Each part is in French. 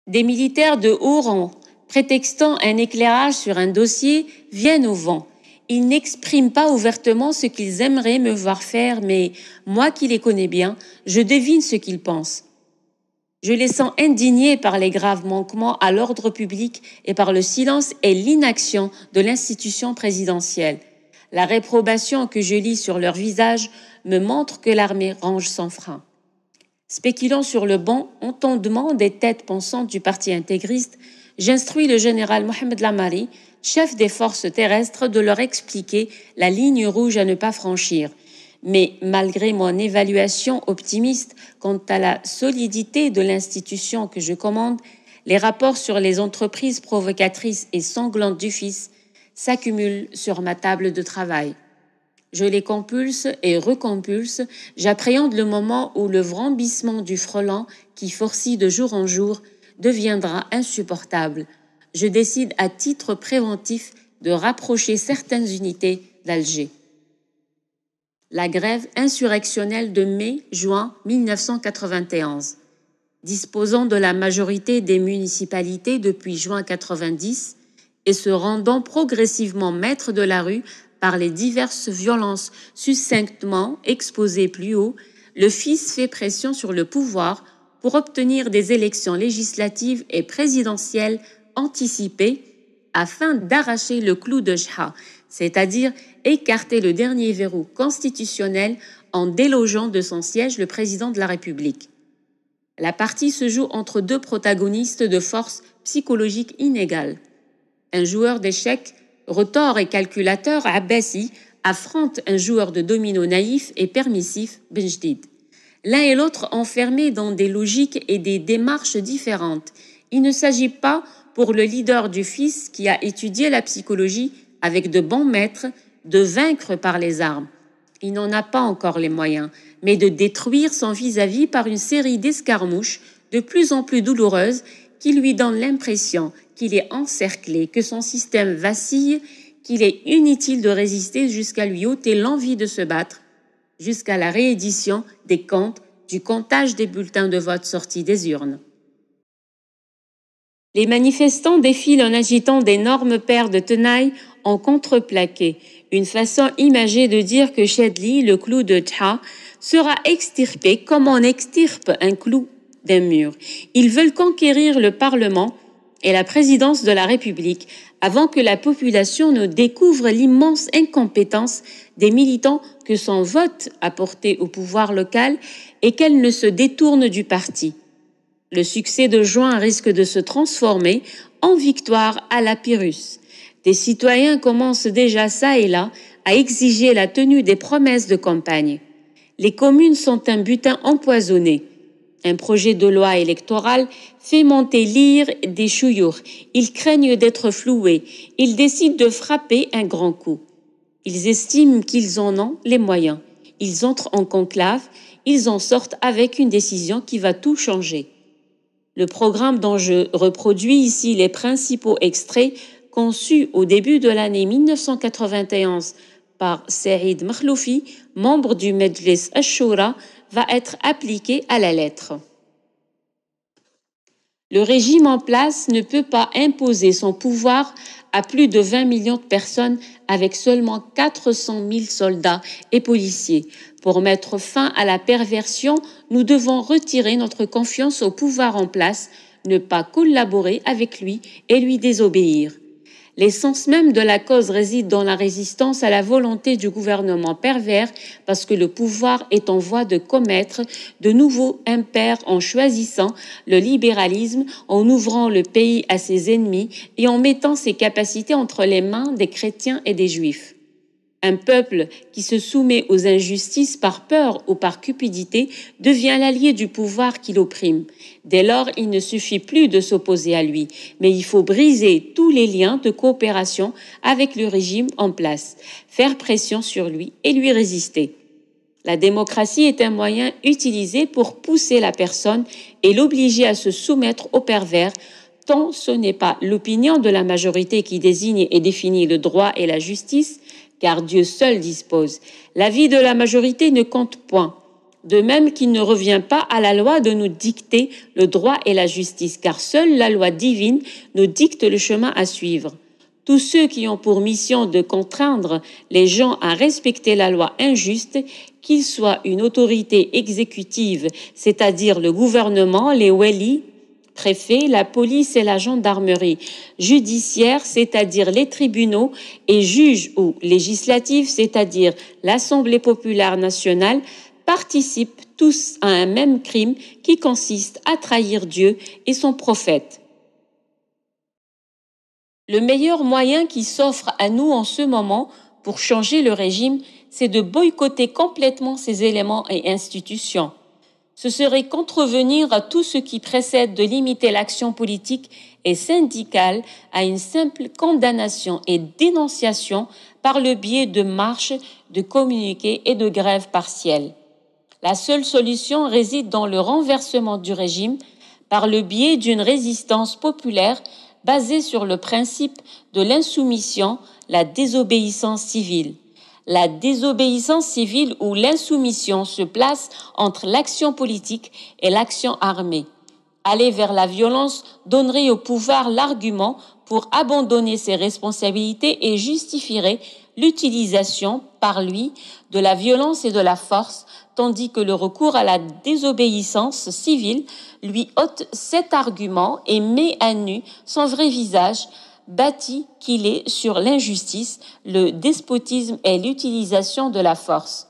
Des militaires de haut rang, prétextant un éclairage sur un dossier, viennent au vent. Ils n'expriment pas ouvertement ce qu'ils aimeraient me voir faire, mais moi qui les connais bien, je devine ce qu'ils pensent. Je les sens indignés par les graves manquements à l'ordre public et par le silence et l'inaction de l'institution présidentielle. La réprobation que je lis sur leur visage me montre que l'armée range sans frein. Spéculant sur le bon entendement des têtes pensantes du parti intégriste, j'instruis le général Mohamed Lamari, chef des forces terrestres, de leur expliquer la ligne rouge à ne pas franchir. Mais malgré mon évaluation optimiste quant à la solidité de l'institution que je commande, les rapports sur les entreprises provocatrices et sanglantes du fils s'accumulent sur ma table de travail. Je les compulse et recompulse, j'appréhende le moment où le vrambissement du frelon, qui forcit de jour en jour, deviendra insupportable. Je décide à titre préventif de rapprocher certaines unités d'Alger. La grève insurrectionnelle de mai-juin 1991. Disposant de la majorité des municipalités depuis juin 90 et se rendant progressivement maître de la rue par les diverses violences succinctement exposées plus haut, le fils fait pression sur le pouvoir pour obtenir des élections législatives et présidentielles anticipées afin d'arracher le clou de Jha, c'est-à-dire écarter le dernier verrou constitutionnel en délogeant de son siège le président de la République. La partie se joue entre deux protagonistes de force psychologique inégales. Un joueur d'échecs retors et calculateur, Abbasi, affronte un joueur de domino naïf et permissif, Benjdid. L'un et l'autre enfermés dans des logiques et des démarches différentes. Il ne s'agit pas, pour le leader du fils qui a étudié la psychologie avec de bons maîtres, de vaincre par les armes. Il n'en a pas encore les moyens, mais de détruire son vis-à-vis par une série d'escarmouches de plus en plus douloureuses qui lui donnent l'impression qu'il est encerclé, que son système vacille, qu'il est inutile de résister jusqu'à lui ôter l'envie de se battre, jusqu'à la réédition des comptes du comptage des bulletins de vote sortis des urnes. Les manifestants défilent en agitant d'énormes paires de tenailles en contreplaqué, une façon imagée de dire que Chedli, le clou de Jha, sera extirpé comme on extirpe un clou d'un mur. Ils veulent conquérir le Parlement et la présidence de la République avant que la population ne découvre l'immense incompétence des militants que son vote a porté au pouvoir local et qu'elle ne se détourne du parti. Le succès de juin risque de se transformer en victoire à la Pyrrhus. Des citoyens commencent déjà ça et là à exiger la tenue des promesses de campagne. Les communes sont un butin empoisonné. Un projet de loi électorale fait monter l'ire des chouyours. Ils craignent d'être floués. Ils décident de frapper un grand coup. Ils estiment qu'ils en ont les moyens. Ils entrent en conclave. Ils en sortent avec une décision qui va tout changer. Le programme dont je reproduis ici les principaux extraits, conçu au début de l'année 1991 par Saïd Makhloufi, membre du Medjlis Ash-Shura, va être appliqué à la lettre. Le régime en place ne peut pas imposer son pouvoir à plus de 20 millions de personnes avec seulement 400 000 soldats et policiers. Pour mettre fin à la perversion, nous devons retirer notre confiance au pouvoir en place, ne pas collaborer avec lui et lui désobéir. L'essence même de la cause réside dans la résistance à la volonté du gouvernement pervers parce que le pouvoir est en voie de commettre de nouveaux impairs en choisissant le libéralisme, en ouvrant le pays à ses ennemis et en mettant ses capacités entre les mains des chrétiens et des juifs. Un peuple qui se soumet aux injustices par peur ou par cupidité devient l'allié du pouvoir qui l'opprime. Dès lors, il ne suffit plus de s'opposer à lui, mais il faut briser tous les liens de coopération avec le régime en place, faire pression sur lui et lui résister. La démocratie est un moyen utilisé pour pousser la personne et l'obliger à se soumettre au pervers, tant ce n'est pas l'opinion de la majorité qui désigne et définit le droit et la justice, car Dieu seul dispose. L'avis de la majorité ne compte point. De même qu'il ne revient pas à la loi de nous dicter le droit et la justice, car seule la loi divine nous dicte le chemin à suivre. Tous ceux qui ont pour mission de contraindre les gens à respecter la loi injuste, qu'ils soient une autorité exécutive, c'est-à-dire le gouvernement, les walis, préfets, la police et la gendarmerie, judiciaire, c'est-à-dire les tribunaux, et juges ou législatifs, c'est-à-dire l'Assemblée populaire nationale, participent tous à un même crime qui consiste à trahir Dieu et son prophète. Le meilleur moyen qui s'offre à nous en ce moment pour changer le régime, c'est de boycotter complètement ces éléments et institutions. Ce serait contrevenir à tout ce qui précède de limiter l'action politique et syndicale à une simple condamnation et dénonciation par le biais de marches, de communiqués et de grèves partielles. La seule solution réside dans le renversement du régime par le biais d'une résistance populaire basée sur le principe de l'insoumission, la désobéissance civile. La désobéissance civile ou l'insoumission se place entre l'action politique et l'action armée. Aller vers la violence donnerait au pouvoir l'argument pour abandonner ses responsabilités et justifierait l'utilisation par lui de la violence et de la force, tandis que le recours à la désobéissance civile lui ôte cet argument et met à nu son vrai visage, bâti qu'il est sur l'injustice, le despotisme et l'utilisation de la force.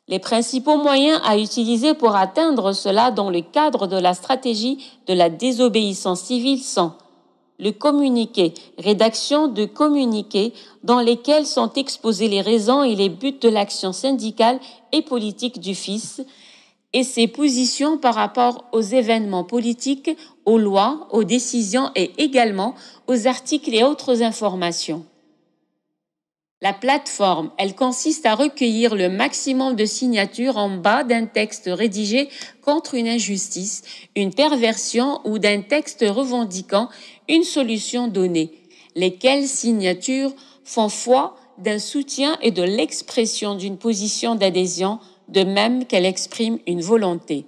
Les principaux moyens à utiliser pour atteindre cela dans le cadre de la stratégie de la désobéissance civile sont le communiqué, rédaction de communiqués dans lesquels sont exposés les raisons et les buts de l'action syndicale et politique du FIS et ses positions par rapport aux événements politiques, aux lois, aux décisions et également aux articles et autres informations. La plateforme, elle consiste à recueillir le maximum de signatures en bas d'un texte rédigé contre une injustice, une perversion ou d'un texte revendiquant une solution donnée, lesquelles signatures font foi d'un soutien et de l'expression d'une position d'adhésion, de même qu'elle exprime une volonté.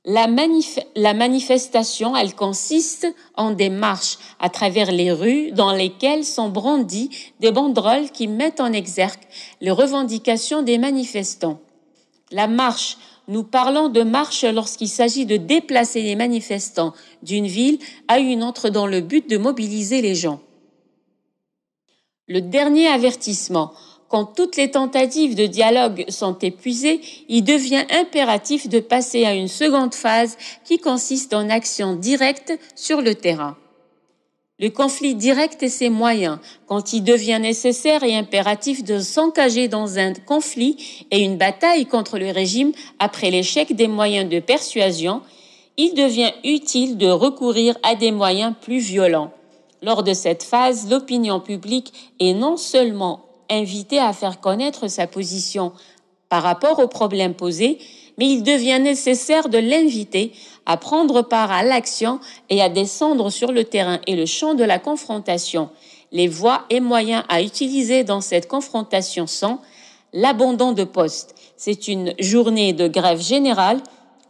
La manifestation, elle consiste en des marches à travers les rues dans lesquelles sont brandies des banderoles qui mettent en exergue les revendications des manifestants. La marche, nous parlons de marche lorsqu'il s'agit de déplacer les manifestants d'une ville à une autre dans le but de mobiliser les gens. Le dernier avertissement, quand toutes les tentatives de dialogue sont épuisées, il devient impératif de passer à une seconde phase qui consiste en action directe sur le terrain. Le conflit direct et ses moyens, quand il devient nécessaire et impératif de s'engager dans un conflit et une bataille contre le régime après l'échec des moyens de persuasion, il devient utile de recourir à des moyens plus violents. Lors de cette phase, l'opinion publique est non seulement invité à faire connaître sa position par rapport aux problèmes posés, mais il devient nécessaire de l'inviter à prendre part à l'action et à descendre sur le terrain et le champ de la confrontation. Les voies et moyens à utiliser dans cette confrontation sont l'abandon de poste. C'est une journée de grève générale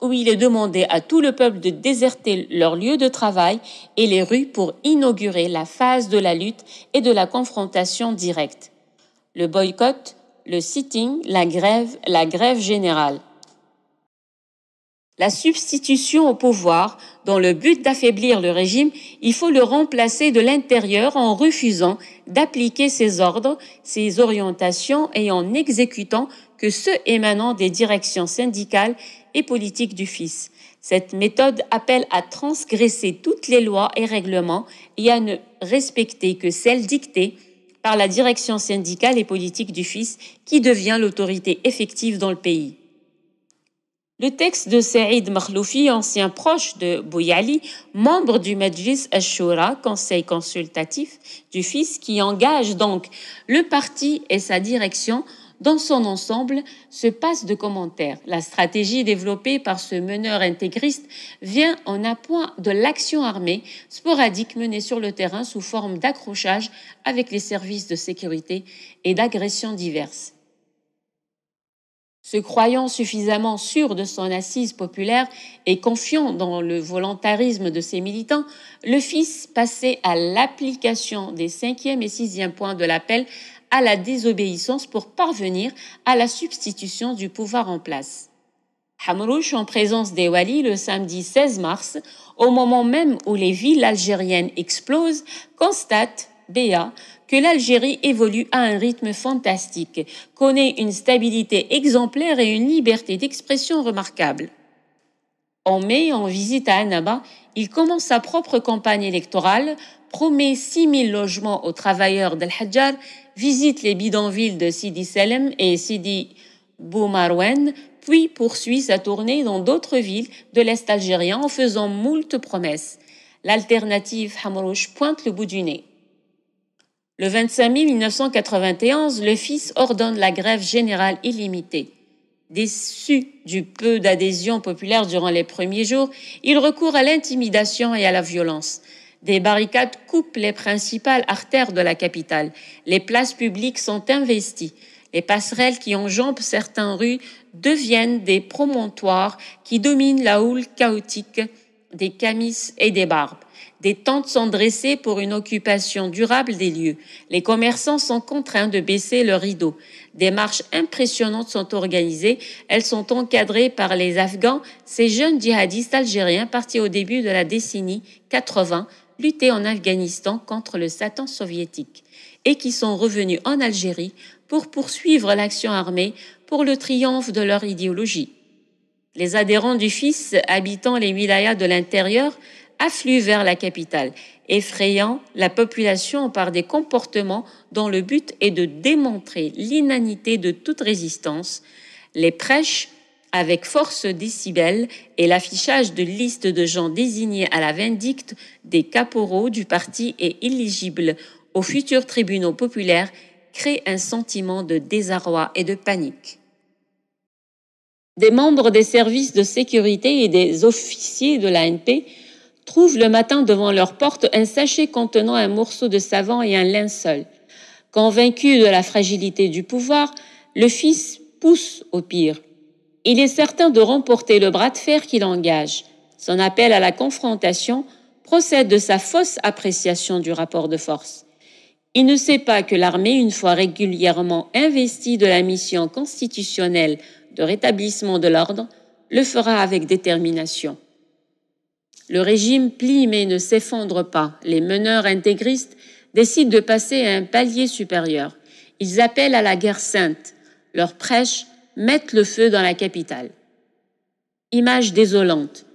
où il est demandé à tout le peuple de déserter leur lieu de travail et les rues pour inaugurer la phase de la lutte et de la confrontation directe. Le boycott, le sitting, la grève générale. La substitution au pouvoir, dans le but d'affaiblir le régime, il faut le remplacer de l'intérieur en refusant d'appliquer ses ordres, ses orientations et en n'exécutant que ceux émanant des directions syndicales et politiques du FIS. Cette méthode appelle à transgresser toutes les lois et règlements et à ne respecter que celles dictées par la direction syndicale et politique du FIS qui devient l'autorité effective dans le pays. Le texte de Saïd Makhloufi, ancien proche de Bouyali, membre du Majlis al-Shura, conseil consultatif du FIS, qui engage donc le parti et sa direction dans son ensemble, se passe de commentaires. La stratégie développée par ce meneur intégriste vient en appoint de l'action armée sporadique menée sur le terrain sous forme d'accrochage avec les services de sécurité et d'agressions diverses. Se croyant suffisamment sûr de son assise populaire et confiant dans le volontarisme de ses militants, le fils passait à l'application des 5e et 6e points de l'appel à la désobéissance pour parvenir à la substitution du pouvoir en place. Hamrouche, en présence des walis le samedi 16 mars, au moment même où les villes algériennes explosent, constate, Béa, que l'Algérie évolue à un rythme fantastique, connaît une stabilité exemplaire et une liberté d'expression remarquable. En mai, en visite à Annaba, il commence sa propre campagne électorale, promet 6 000 logements aux travailleurs d'El Hadjar, visite les bidonvilles de Sidi Salem et Sidi Boumarouen, puis poursuit sa tournée dans d'autres villes de l'Est algérien en faisant moult promesses. L'alternative Hamrouche pointe le bout du nez. Le 25 mai 1991, le fils ordonne la grève générale illimitée. Déçu du peu d'adhésion populaire durant les premiers jours, il recourt à l'intimidation et à la violence. Des barricades coupent les principales artères de la capitale. Les places publiques sont investies. Les passerelles qui enjambent certaines rues deviennent des promontoires qui dominent la houle chaotique des camis et des barbes. Des tentes sont dressées pour une occupation durable des lieux. Les commerçants sont contraints de baisser leurs rideaux. Des marches impressionnantes sont organisées. Elles sont encadrées par les Afghans, ces jeunes djihadistes algériens partis au début de la décennie 80 lutter en Afghanistan contre le Satan soviétique et qui sont revenus en Algérie pour poursuivre l'action armée pour le triomphe de leur idéologie. Les adhérents du fils habitant les wilayas de l'intérieur affluent vers la capitale, effrayant la population par des comportements dont le but est de démontrer l'inanité de toute résistance. Les prêches avec force décibels et l'affichage de listes de gens désignés à la vindicte des caporaux du parti et éligibles aux futurs tribunaux populaires créent un sentiment de désarroi et de panique. Des membres des services de sécurité et des officiers de l'ANP trouvent le matin devant leur porte un sachet contenant un morceau de savon et un linceul. Convaincu de la fragilité du pouvoir, le fils pousse au pire. Il est certain de remporter le bras de fer qu'il engage. Son appel à la confrontation procède de sa fausse appréciation du rapport de force. Il ne sait pas que l'armée, une fois régulièrement investie de la mission constitutionnelle de rétablissement de l'ordre, le fera avec détermination. Le régime plie mais ne s'effondre pas. Les meneurs intégristes décident de passer à un palier supérieur. Ils appellent à la guerre sainte. Leurs prêches mettent le feu dans la capitale. Image désolante.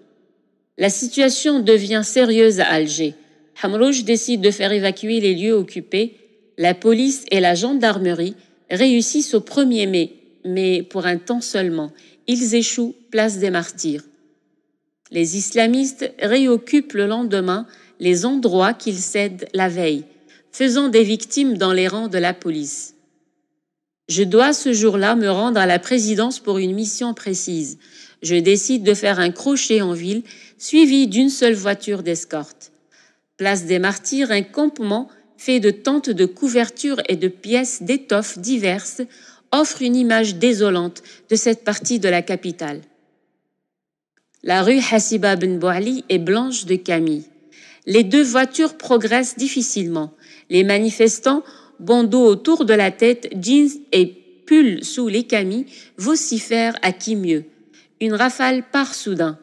La situation devient sérieuse à Alger. Hamrouche décide de faire évacuer les lieux occupés. La police et la gendarmerie réussissent au 1er mai, mais pour un temps seulement. Ils échouent place des Martyrs. Les islamistes réoccupent le lendemain les endroits qu'ils cèdent la veille, faisant des victimes dans les rangs de la police. Je dois ce jour-là me rendre à la présidence pour une mission précise. Je décide de faire un crochet en ville, suivi d'une seule voiture d'escorte. Place des Martyrs, un campement fait de tentes de couverture et de pièces d'étoffes diverses offre une image désolante de cette partie de la capitale. La rue Hassiba Ben Bouali est blanche de camis. Les deux voitures progressent difficilement. Les manifestants, bandeaux autour de la tête, jeans et pulls sous les camis, vocifèrent à qui mieux. Une rafale part soudain.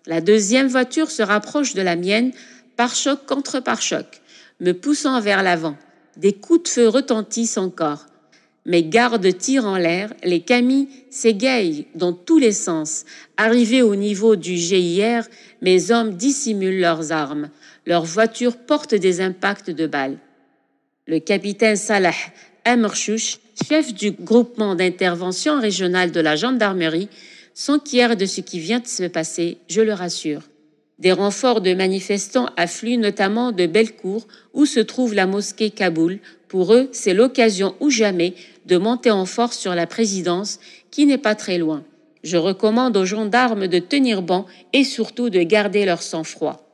La deuxième voiture se rapproche de la mienne, pare-choc contre pare-choc, me poussant vers l'avant. Des coups de feu retentissent encore. Mes gardes tirent en l'air, les camis s'égayent dans tous les sens. Arrivés au niveau du GIR, mes hommes dissimulent leurs armes. Leurs voitures portent des impacts de balles. Le capitaine Salah Amerchouch, chef du groupement d'intervention régionale de la gendarmerie, s'enquiert de ce qui vient de se passer, je le rassure. Des renforts de manifestants affluent notamment de Bellecour, où se trouve la mosquée Kaboul. Pour eux, c'est l'occasion ou jamais de monter en force sur la présidence, qui n'est pas très loin. Je recommande aux gendarmes de tenir bon et surtout de garder leur sang-froid.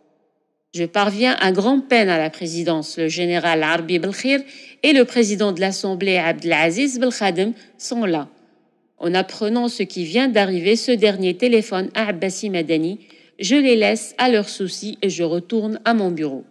Je parviens à grand-peine à la présidence. Le général Arbi Belkhir et le président de l'Assemblée Abdelaziz Belkhadem sont là. En apprenant ce qui vient d'arriver, ce dernier téléphone à Abbassi Madani. Je les laisse à leurs soucis et je retourne à mon bureau.